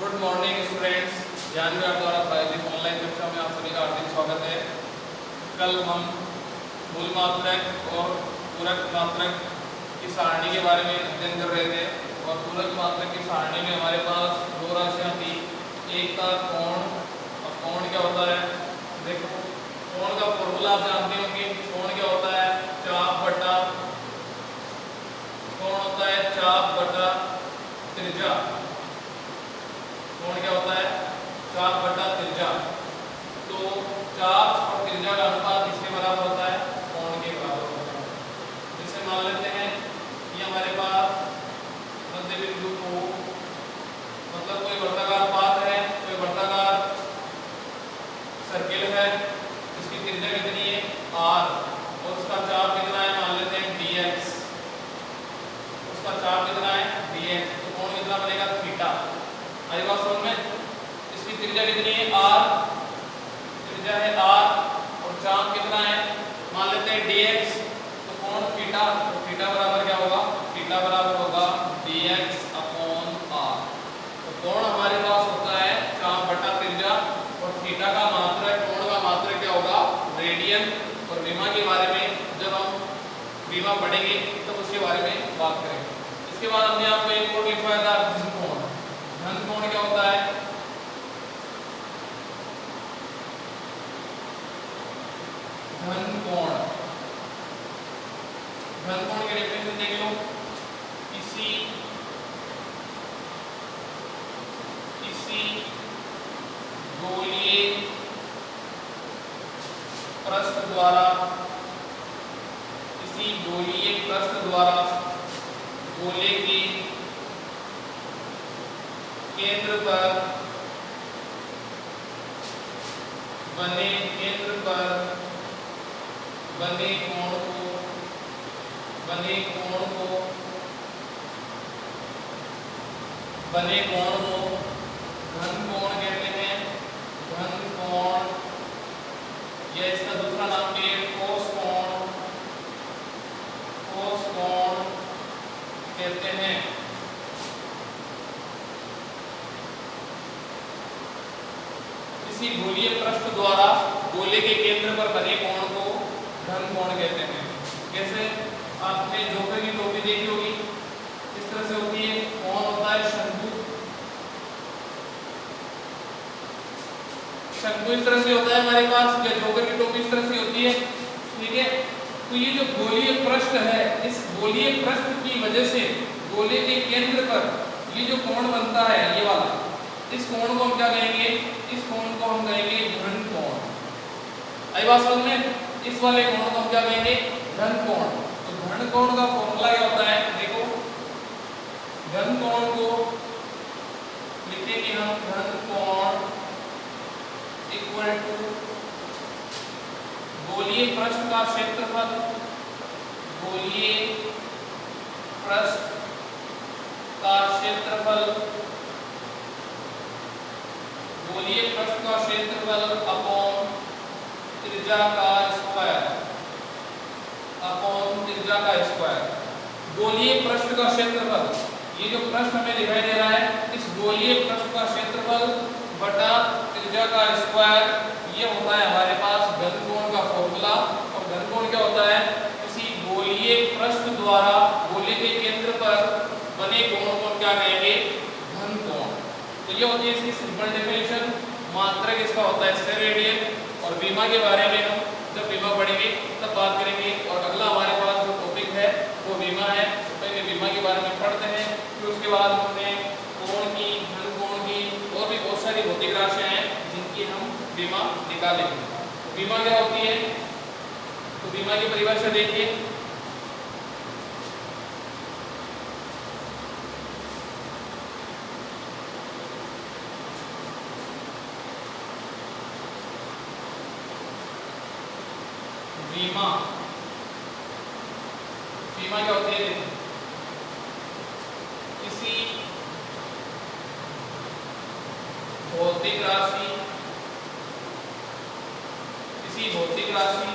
Good morning students. Janvi आप द्वारा प्रायोजित ऑनलाइन कक्षा में आप सभी का हार्दिक स्वागत है। कल हम मूल मात्रक और पूरक मात्रक की सारणी के बारे में अध्ययन कर रहे थे और पूरक मात्रक की सारणी में हमारे पास दो राशियां थी। एक था कोण। अब कोण क्या होता है? देखो, कोण का फॉर्मूला आप जानते होंगे। कोण क्या होता है? चाप बटा, कोण होता है चाप बटा त्रिज्या। कोण क्या होता है? चाप बटा त्रिज्या। तो चाप और त्रिज्या का अनुपात किसके बराबर होता है? कोण के बराबर होता है। जैसे मान लेते हैं ये हमारे पास मध्य बिंदु को, मतलब कोई वर्गाकार पाथ है, कोई वर्गाकार सर्किल है, इसकी त्रिज्या कितनी है? r, और उसका चाप कितना है? मान लेते हैं dx। उसका चाप कितना है? dx। तो कोण कितना बनेगा? थीटा। आई बात समझ में? इसकी त्रिज्या कितनी है? r, त्रिज्या है r, और चाप कितना है? मान लेते हैं dx। तो कोण थीटा, तो थीटा बराबर क्या होगा? थीटा बराबर होगा dx अपॉन r। तो कोण हमारे पास होता है चाप बटा त्रिज्या, और थीटा का मात्रक, कोण का मात्रक क्या होगा? रेडियन। और विमा के बारे में जब हम विमा पढ़ेंगे तब उसके बारे में बात करेंगे। इसके बाद हमने आपको एक कोण लिखवाया था, घन कोण। घन कोण क्या होता है? घन कोण, घन कोण के डेफिनेशन देख लो। किसी गोलीय पृष्ठ द्वारा, किसी गोलीय पृष्ठ द्वारा गोले के केंद्र पर बने कोण को घन कोण कहते हैं। घन कोण, या इसका दूसरा नाम भी है ठोस कोण कहते हैं। किसी गोलीय पृष्ठ द्वारा गोले के केंद्र पर बने कोण को घन कोण कहते हैं। जैसे आपने जोकर की टोपी देखी होगी, किस तरह से होती है? कोण होता है शंकु। शंकु इस तरह से होता है हमारे पास, या जोकर की टोपी इस तरह से होती है, ठीक है। तो ये जो गोलीय पृष्ठ है, इस गोलीय पृष्ठ की वजह से गोले के केंद्र पर ये जो कोण बनता है, ये वाला, इस कोण को हम क्या कहेंगे? इस कोण को हम कहेंगे घन कोण। आई बात समझ में? इस वाले कोण को हम क्या कहेंगे? घन कोण। तो घन कोण का फॉर्मूला क्या होता है? देखो, घन कोण को लिखेंगे हम, घन कोण इक्वल टू गोलीय पृष्ठ का क्षेत्रफल, गोलीय पृष्ठ का क्षेत्रफल, गोलीय पृष्ठ का क्षेत्रफल अपॉन त्रिज्या का स्क्वायर, अपॉन त्रिज्या का स्क्वायर। गोलीय पृष्ठ का क्षेत्रफल, ये जो पृष्ठ हमें दिखाई दे रहा है, इस गोलीय पृष्ठ का क्षेत्रफल बटा त्रिज्या का स्क्वायर, ये होता है हमारे पास घन कोण का फॉर्मूला। और घन कोण क्या होता है? किसी गोलीय पृष्ठ द्वारा गोले के केंद्र पर बने कोण को क्या कहेंगे? घन कोण। तो ये होती है इसकी सिंपल डेफिनेशन। मात्रक इसका होता है स्टेरेडियन। और विमा के बारे में हम जब विमा पढ़ेंगे तब बात करेंगे। और अगला हमारे पास जो टॉपिक है वो विमा है। पहले विमा के बारे में पढ़ते हैं, फिर उसके बाद हमने कोण की, घन कोण की और भी बहुत सारी भौतिक राशियां हैं जिनकी हम विमा निकालेंगे। तो विमा क्या होती है? तो विमा की परिभाषा देखिए। विमा, विमा क्या होती है? किसी भौतिक राशि, किसी भौतिक राशि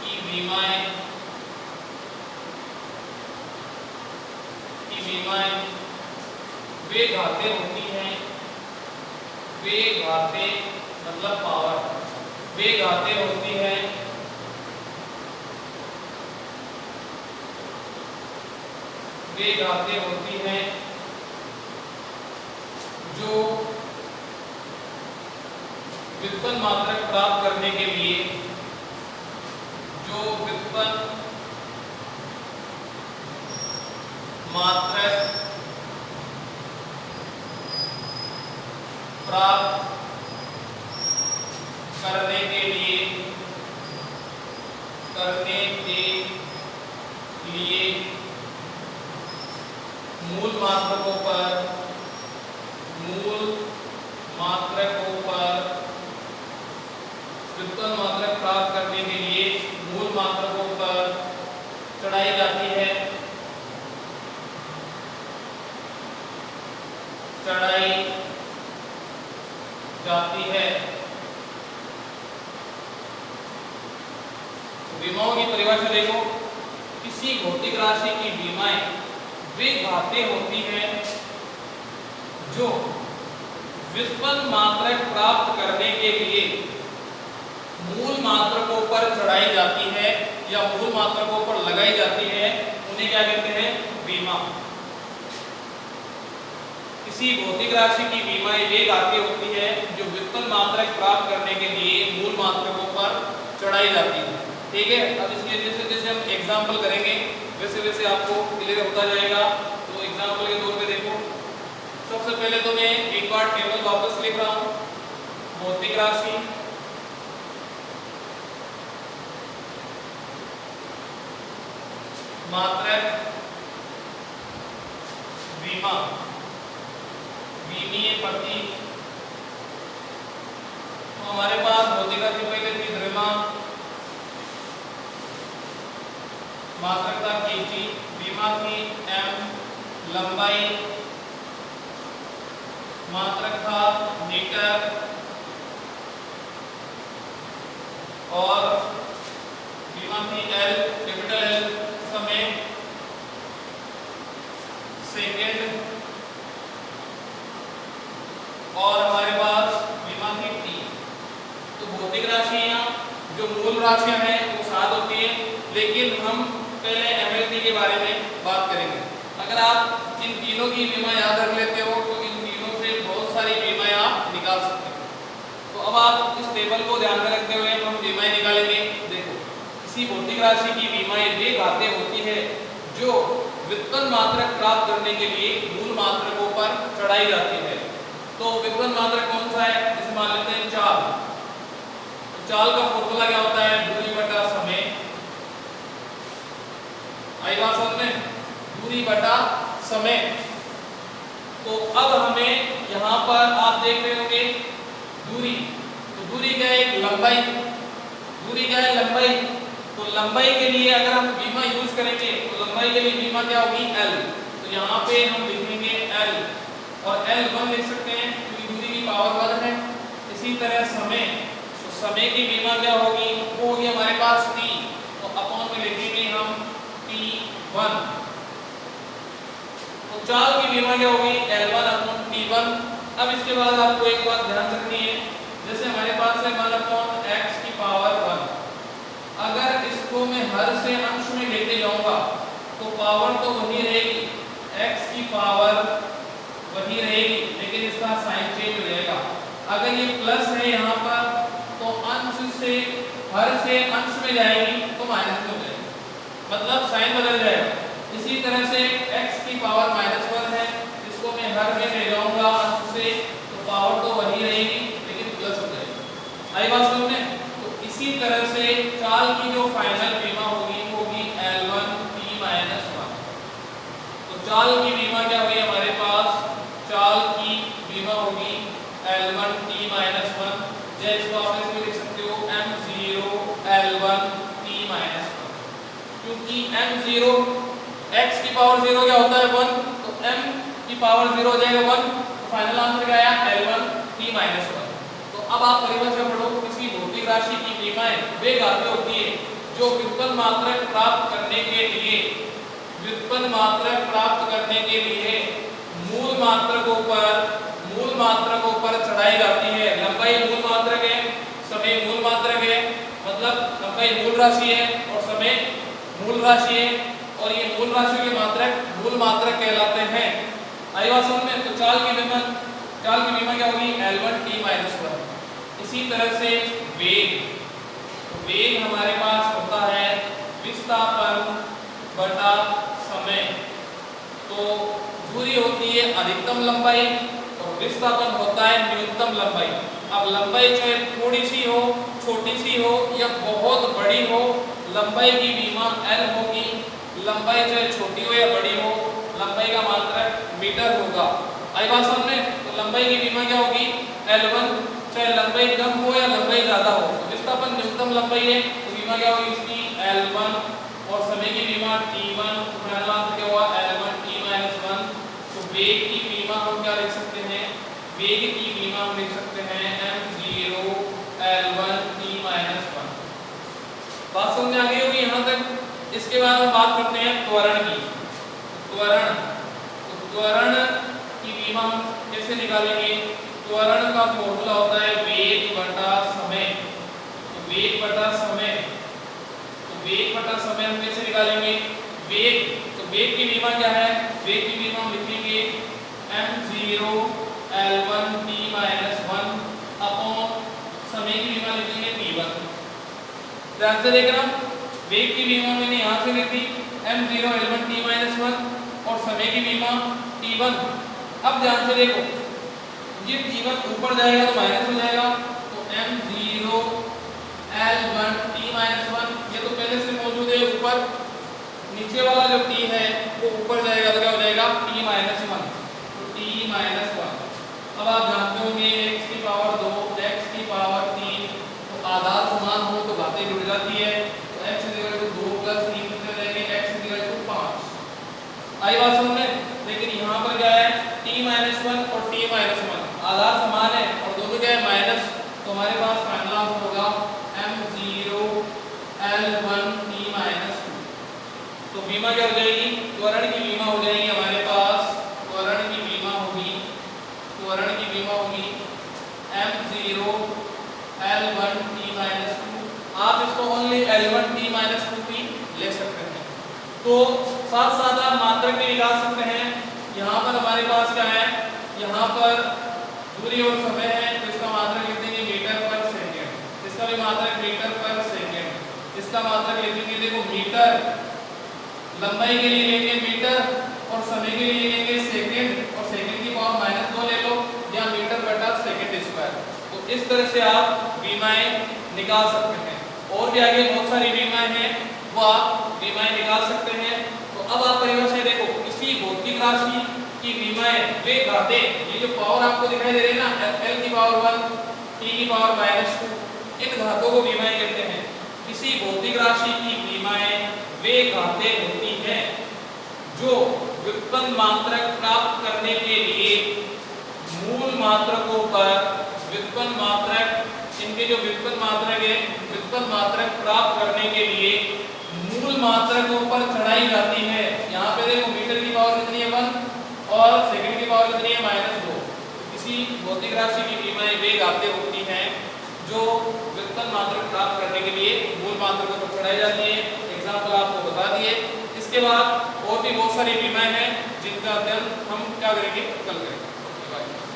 की विमाएं विमाएं वे घातें होती हैं, वे घातें मतलब पावर, वे घातें होती हैं वे घातें होती हैं जो व्युत्पन्न मात्रक प्राप्त करने के लिए, जो व्युत्पन्न मात्रक प्राप्त करने के लिए मूल मात्रकों पर व्युत्पन्न मात्रक प्राप्त करने के लिए मूल मात्रकों पर चढ़ाई जाती है, विमाओं की परिभाषा देखो। किसी भौतिक राशि की विमाएं वे घातें होती हैं जो व्युत्पन्न मात्रक प्राप्त करने के लिए मूल मात्रकों पर चढ़ाई जाती है या मूल मात्रकों पर लगाई जाती है, उन्हें क्या कहते हैं? विमा। किसी भौतिक राशि की विमाएं वे घातें होती है जो व्युत्पन्न मात्रक प्राप्त करने के लिए मूल मात्रकों पर चढ़ाई जाती है। ठीक है, अब इसके जैसे हम एग्जाम्पल करेंगे वैसे वैसे आपको क्लियर होता जाएगा। तो एग्जाम्पल के तौर पे देखो, सबसे पहले तो मैं एक बार टेबल वापस लिख रहा हूँ। भौतिक राशि मात्रक विमा विमीय प्रति, तो हमारे पास भौतिक राशि पहले थी द्रव्यमान, मात्रकता kg, विमा की m, लंबाई, मात्रक था मीटर और विमा की L, कैपिटल L, समय, सेकेंड, और हमारे पास विमा की T। तो भौतिक राशियां जो मूल राशियां हैं वो 7 होती है, लेकिन हम पहले MLT के बारे में बात करेंगे। अगर आप इन तीनों की विमा याद रख लेते हो तो इन तीनों से बहुत सारी विमाएं आप निकाल सकते हो। तो अब आप इस टेबल को ध्यान में रखते हुए हम विमाएं निकालेंगे। देखो, किसी भौतिक राशि की विमाएं वे घातें होती है जो व्युत्पन्न मात्रक प्राप्त करने के लिए मूल मात्रकों पर चढ़ाई जाती है। तो व्युत्पन्न मात्रक कौन सा है? जैसे मान लेते हैं चाल। तो चाल का फॉर्मूला क्या होता है? दूरी बटा समय। आई बात समझ में? दूरी बटा समय। तो अब हमें यहाँ पर आप देख रहे होंगे दूरी, तो दूरी क्या है? लंबाई। दूरी क्या है? लंबाई। तो लंबाई के लिए अगर हम विमा यूज करेंगे तो लंबाई के लिए विमा क्या होगी? L। तो यहाँ पे हम लिखेंगे L और L 1 लिख सकते हैं क्योंकि दूरी की पावर 1 है। इसी तरह समय, तो समय की विमा क्या होगी? वो होगी हमारे पास T, तो अपॉन में लिखेंगे हम T1। तो चाल की विमा क्या होगी? L1 upon T1। अब इसके बाद आपको एक बात ध्यान रखनी है, जैसे हमारे पास है 1 अपॉन x की पावर 1। अगर इसको मैं हर से अंश में लेते जाऊंगा तो पावर तो वही रहेगी, x की पावर वही रहेगी, लेकिन इसका साइन चेंज हो जाएगा। अगर ये प्लस है यहाँ पर तो अंश से हर से अंश में जाएगी तो माइनस में हो जाएगी, मतलब साइन बदल जाएगा। इसी तरह से x की पावर -1 है, इसको मैं हर में ले जाऊंगा अंश से तो पावर तो वही रहेगी लेकिन प्लस हो जाएगी। आई बात समझ में? तो इसी तरह से चाल की जो फाइनल विमा होगी वो होगी L1 T-1। तो चाल की विमा क्या हुई हमारे पास? चाल की विमा होगी L1 T-1, या इसको आप इसमें लिख सकते हो M0 L1 T-1, क्योंकि M0 x की पावर 0 क्या होता है? 1, तो m की पावर 0 हो जाएगा 1, तो फाइनल आंसर क्या आया? L1 T-1। तो अब आप परिभाषा पढ़ो। किसी भौतिक राशि की विमाएं वे घातें होती है जो व्युत्पन्न मात्रक प्राप्त करने के लिए व्युत्पन्न मात्रक प्राप्त करने के लिए मूल मात्रकों पर चढ़ाई जाती है। लंबाई मूल मात्रक है, समय मूल मात्रक है, मतलब लंबाई मूल राशि है और समय मूल राशि है, और ये मूल राशि के मात्रक मूल मात्रक कहलाते हैं। आई बात समझ में? तो चाल की विमा क्या होगी? L1 t - 1। इसी तरह से वेग हमारे पास होता है विस्थापन बटा समय। तो दूरी होती है अधिकतम लंबाई और विस्थापन होता है न्यूनतम लंबाई। अब लंबाई चाहे थोड़ी सी हो, छोटी सी हो या बहुत बड़ी हो, लंबाई की विमा L होगी। लंबाई चाहे छोटी हो या बड़ी हो, लंबाई का मात्रक मीटर होगा। आई बात समझ में? तो लंबाई की विमा क्या होगी? L1, चाहे लंबाई कम हो या लंबाई ज्यादा हो। तो विस्थापन न्यूनतम लंबाई है तो विमा क्या होगी इसकी? L1, और समय की विमा T1, तो पहला क्या हुआ? L1 t - 1। तो वेग की विमा हम क्या लिख सकते हैं? वेग की विमा हम लिख सकते हैं m0 L1 t - 1। बात समझ में आ गई होगी यहाँ तक। इसके बाद हम बात करते हैं त्वरण की। त्वरण की विमा हम कैसे निकालेंगे? त्वरण का फॉर्मूला होता है वेग बटा समय। तो वेग बटा समय हम कैसे निकालेंगे? तो वेग की विमा क्या है? वेग की विमा हम लिखेंगे m0 L1 t - 1 अपॉन समय की विमा लिखेंगे T1। ध्यान से देखना, वेग की विमा मैंने यहाँ से लिखी m0 L1 t - 1 और समय की विमा T1। अब ध्यान से देखो, ये T1 ऊपर जाएगा तो माइनस हो जाएगा, तो m0 L1 t - 1 ये तो पहले से मौजूद है ऊपर। नीचे वाला जो t है वो ऊपर जाएगा तो क्या हो जाएगा? t - 1। तो t - 1। अब आप जानते होंगे x की पावर 2, x की पावर 3, तो आधार समान हो तो घातें जुड़ जाती है। तो x 2 + 3 कितने रहेंगे? x 5। आई बात समझ में? लेकिन यहाँ पर क्या है? t - 1 और t - 1 आधार समान है और दोनों क्या है? माइनस। तो हमारे पास फाइनल आंसर होगा m0 L1 t - 2। तो विमा क्या हो जाएगी? त्वरण की विमा हो जाएगी हमारे पास। त्वरण की विमा होगी m0 L1 t - 2। आप इसको ओनली L1 t - 2 भी ले सकते हैं। तो साथ साथ आप मात्रक भी निकाल सकते हैं। यहाँ पर हमारे पास क्या है? यहाँ पर दूरी और समय है, तो इसका मात्रक लिख देंगे मीटर पर सेकेंड। इसका भी मात्रक मीटर पर सेकेंड। इसका मात्रक लिखेंगे, देखो मीटर, लंबाई के लिए लेंगे मीटर और समय के लिए लेंगे सेकेंड, और सेकेंड की पावर -2 ले लो, या मीटर बटा सेकेंड स्क्वायर। तो इस तरह से आप विमाएं निकाल सकते हैं। और भी आगे बहुत सारी विमाएं हैं, वो आप विमाएं निकाल सकते हैं। तो अब आप परिभाषा देखो, किसी भौतिक राशि की विमाएं वे घातें, ये जो पावर आपको दिखाई दे रही है ना, L की पावर 1, T की पावर -2, इन घातों को विमाएं कहते हैं। किसी भौतिक राशि की विमाएं वे घातें होती हैं जो व्युत्पन्न मात्रक प्राप्त करने के लिए मूल मात्रकों पर इनके जो व्युत्पन्न मात्रक है, व्युत्पन्न मात्रक प्राप्त करने के लिए मूल मात्रकों पर चढ़ाई जाती है। यहाँ पे देखो मीटर की पावर कितनी है? 1 और सेकंड की पावर कितनी है? -2। किसी भौतिक राशि की विमाएं वे घातें होती हैं जो व्युत्पन्न मात्रक प्राप्त करने के लिए मूल मात्रकों पर चढ़ाई जाती है। एग्जाम्पल आपको बता दिए। इसके बाद और भी बहुत सारी विमाएं हैं जिनका अध्ययन हम क्या करेंगे? कल करेंगे।